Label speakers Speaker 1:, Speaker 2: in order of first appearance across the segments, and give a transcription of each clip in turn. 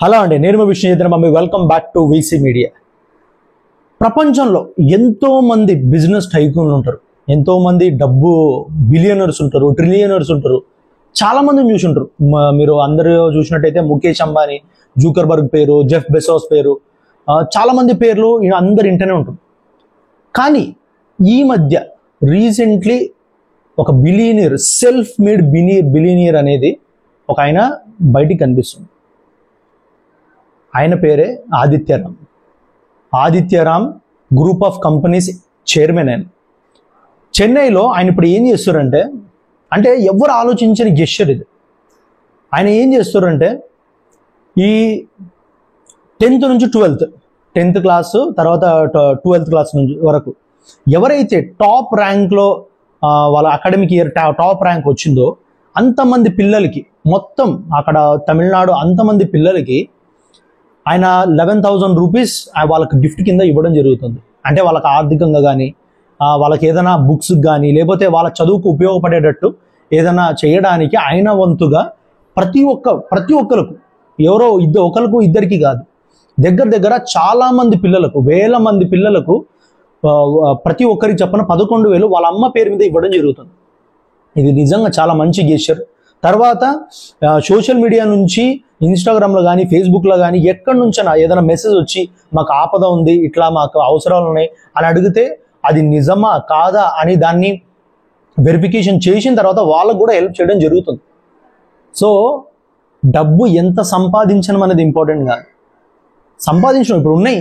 Speaker 1: Hello అండి, నేను మీ Vishnu mummy. Welcome back to VC media. ప్రపంచంలో ఎంతో మంది బిజినెస్ టైకూన్లు ఉంటారు, ఎంతో మంది డబ్బు బిలియనర్స్ ఉంటారు, ట్రిలియనర్స్ ఉంటారు. చాలా మందిని చూసి ఉంటారు. మీరు అందరూ చూసినట్టయితే ముఖేష్ అంబానీ, జూకర్బర్గ్ పేరు, జెఫ్ బెసోస్ పేరు, చాలా మంది పేర్లు అందరి ఇంటనే ఉంటుంది. కానీ ఈ మధ్య రీసెంట్లీ ఒక బిలియనీర్, సెల్ఫ్ మేడ్ బిలియనీర్ అనేది ఒక ఆయన బయటికి కనిపిస్తుంది. ఆయన పేరే Adityaram. Adityaram group of companies chairman. ఆయన చెన్నైలో ఆయన ఇప్పుడు ఏం చేస్తారంటే, అంటే ఎవరు ఆలోచించని గెస్చర్ ఇది. ఆయన ఏం చేస్తారంటే, ఈ 10th నుంచి 10th క్లాస్ తర్వాత 12th క్లాస్ నుంచి వరకు ఎవరైతే టాప్ ర్యాంక్లో వాళ్ళ అకాడమిక్ ఇయర్ టాప్ ర్యాంక్ వచ్చిందో అంతమంది పిల్లలకి, మొత్తం అక్కడ తమిళనాడు అంతమంది పిల్లలకి ఆయన 11,000 రూపీస్ వాళ్ళకి గిఫ్ట్ కింద ఇవ్వడం జరుగుతుంది. అంటే వాళ్ళకి ఆర్థికంగా కానీ, వాళ్ళకి ఏదైనా బుక్స్ కానీ, లేకపోతే వాళ్ళ చదువుకు ఉపయోగపడేటట్టు ఏదైనా చేయడానికి ఆయన వంతుగా ప్రతి ఒక్కరికి, ఎవరో ఒకరికి ఇద్దరికి కాదు, దగ్గర చాలా మంది పిల్లలకు, వేల మంది పిల్లలకు ప్రతి ఒక్కరికి చెప్పిన 11,000 వాళ్ళ అమ్మ పేరు మీద ఇవ్వడం జరుగుతుంది. ఇది నిజంగా చాలా మంచి గెస్చర్. తర్వాత సోషల్ మీడియా నుంచి, ఇన్స్టాగ్రామ్లో కానీ, ఫేస్బుక్లో కానీ, ఎక్కడి నుంచైనా ఏదైనా మెసేజ్ వచ్చి మాకు ఆపద ఉంది, ఇట్లా మాకు అవసరాలు ఉన్నాయి అని అడిగితే అది నిజమా కాదా అని దాన్ని వెరిఫికేషన్ చేసిన తర్వాత వాళ్ళకు కూడా హెల్ప్ చేయడం జరుగుతుంది. సో డబ్బు ఎంత సంపాదించడం అనేది ఇంపార్టెంట్ కాదు, సంపాదించడం ఇప్పుడు ఉన్నాయి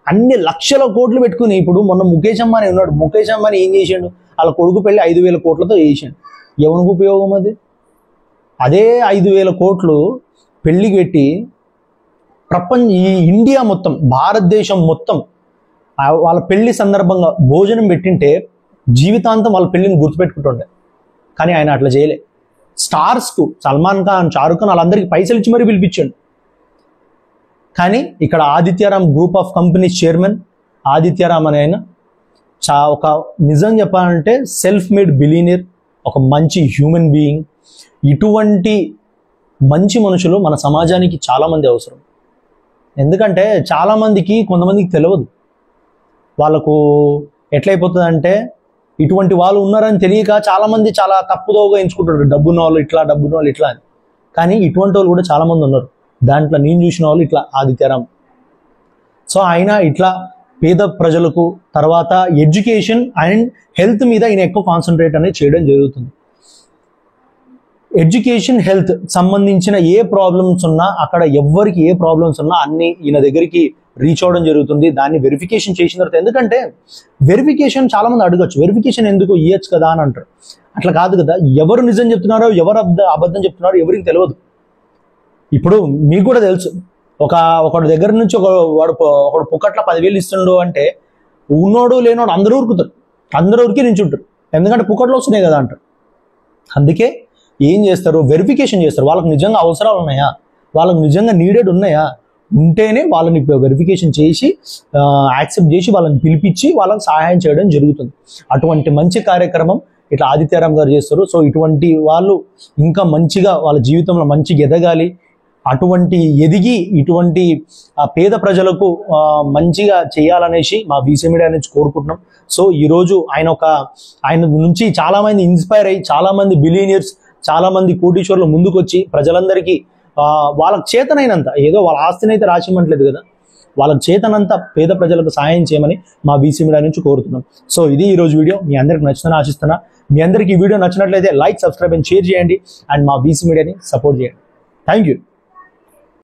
Speaker 1: అన్ని లక్షల కోట్లు పెట్టుకుని. ఇప్పుడు మొన్న ముఖేష్ అంబానీ ఉన్నాడు. ముఖేష్ అంబానీ ఏం చేసిండు? వాళ్ళ కొడుకు పెళ్ళి 5,000 కోట్లతో చేసిండు. ఎవరికి ఉపయోగం అది? అదే 5,000 కోట్లు పెళ్లికి పెట్టి ఈ ఇండియా మొత్తం, భారతదేశం మొత్తం వాళ్ళ పెళ్లి సందర్భంగా భోజనం పెట్టింటే జీవితాంతం వాళ్ళ పెళ్లిని గుర్తుపెట్టుకుంటుండే. కానీ ఆయన అట్లా చేయలే. స్టార్స్కు సల్మాన్ ఖాన్, షారుఖ్ ఖాన్ వాళ్ళందరికీ పైసలు ఇచ్చి మరీ పిలిపించాడు. కానీ ఇక్కడ Adityaram group of companies chairman Adityaram అనే ఆయన ఒక నిజం చెప్పాలంటే సెల్ఫ్ మేడ్ బిలియనీర్, ఒక మంచి హ్యూమన్ బీయింగ్. ఇటువంటి మంచి మనుషులు మన సమాజానికి చాలామంది అవసరం. ఎందుకంటే చాలామందికి, కొంతమందికి తెలియదు. వాళ్ళకు ఎట్లయిపోతుందంటే, ఇటువంటి వాళ్ళు ఉన్నారని తెలియక చాలామంది చాలా తప్పుదోవగా ఎంచుకుంటారు. డబ్బున్న వాళ్ళు ఇట్లా, డబ్బున్న వాళ్ళు ఇట్లా అని. కానీ ఇటువంటి వాళ్ళు కూడా చాలామంది ఉన్నారు. దాంట్లో నేను చూసిన వాళ్ళు ఇట్లా ఆదిత్యరామ్. సో ఆయన ఇట్లా పేద ప్రజలకు, తర్వాత ఎడ్యుకేషన్ అండ్ హెల్త్ మీద ఈయన ఎక్కువ కాన్సన్ట్రేట్ అనేది చేయడం జరుగుతుంది. ఎడ్యుకేషన్, హెల్త్ సంబంధించిన ఏ ప్రాబ్లమ్స్ ఉన్నా, అక్కడ ఎవరికి ఏ ప్రాబ్లమ్స్ ఉన్నా అన్ని ఈయన దగ్గరికి రీచ్ అవ్వడం జరుగుతుంది. దాన్ని వెరిఫికేషన్ చేసిన తర్వాత, ఎందుకంటే వెరిఫికేషన్ చాలా మంది అడగచ్చు, వెరిఫికేషన్ ఎందుకు ఇయ్యచ్చు కదా అని అంటారు. అట్లా కాదు కదా. ఎవరు నిజం చెప్తున్నారో, ఎవరు అబద్ధం చెప్తున్నారో ఎవరికి తెలియదు. ఇప్పుడు మీకు కూడా తెలుసు, ఒకటి దగ్గర నుంచి ఒకడు పుక్కట్ల 10,000 ఇస్తుండు అంటే ఉన్నోడు లేనోడు అందరూ ఉరుకుతారు, అందరూ ఉరికి నించుంటారు. ఎందుకంటే పుక్కట్లో వస్తున్నాయి కదా అంటారు. అందుకే ఏం చేస్తారు? వెరిఫికేషన్ చేస్తారు. వాళ్ళకి నిజంగా అవసరాలు ఉన్నాయా, వాళ్ళకి నిజంగా నీడెడ్ ఉన్నాయా, ఉంటేనే వాళ్ళని వెరిఫికేషన్ చేసి యాక్సెప్ట్ చేసి వాళ్ళని పిలిపించి వాళ్ళకి సహాయం చేయడం జరుగుతుంది. అటువంటి మంచి కార్యక్రమం ఇట్లా ఆదిత్యరామ్ గారు చేస్తారు. సో ఇటువంటి వాళ్ళు ఇంకా మంచిగా వాళ్ళ జీవితంలో మంచిగా ఎదగాలి, అటువంటి ఎదిగి ఇటువంటి పేద ప్రజలకు మంచిగా చేయాలనేసి మా వీసీ మీడియా నుంచి కోరుకుంటున్నాం. సో ఈరోజు ఆయన నుంచి చాలామంది ఇన్స్పైర్ అయ్యి, చాలామంది బిలియనీర్స్, చాలామంది కోటీశ్వరులు ముందుకు వచ్చి ప్రజలందరికీ వాళ్ళకి చేతనైనంత, ఏదో వాళ్ళ ఆస్తిని అయితే రాసిమ్మట్లేదు కదా, వాళ్ళకి చేతనంత పేద ప్రజలకు సహాయం చేయమని మా వీసీ మీడియా నుంచి కోరుతున్నాం. సో ఇది ఈరోజు వీడియో. మీ అందరికి నచ్చుతుందని ఆశిస్తున్నా. మీ అందరికీ ఈ వీడియో నచ్చినట్లయితే లైక్, సబ్స్క్రైబ్ అండ్ షేర్ చేయండి. అండ్ మా వీసీ మీడియాని సపోర్ట్ చేయండి. Thank you.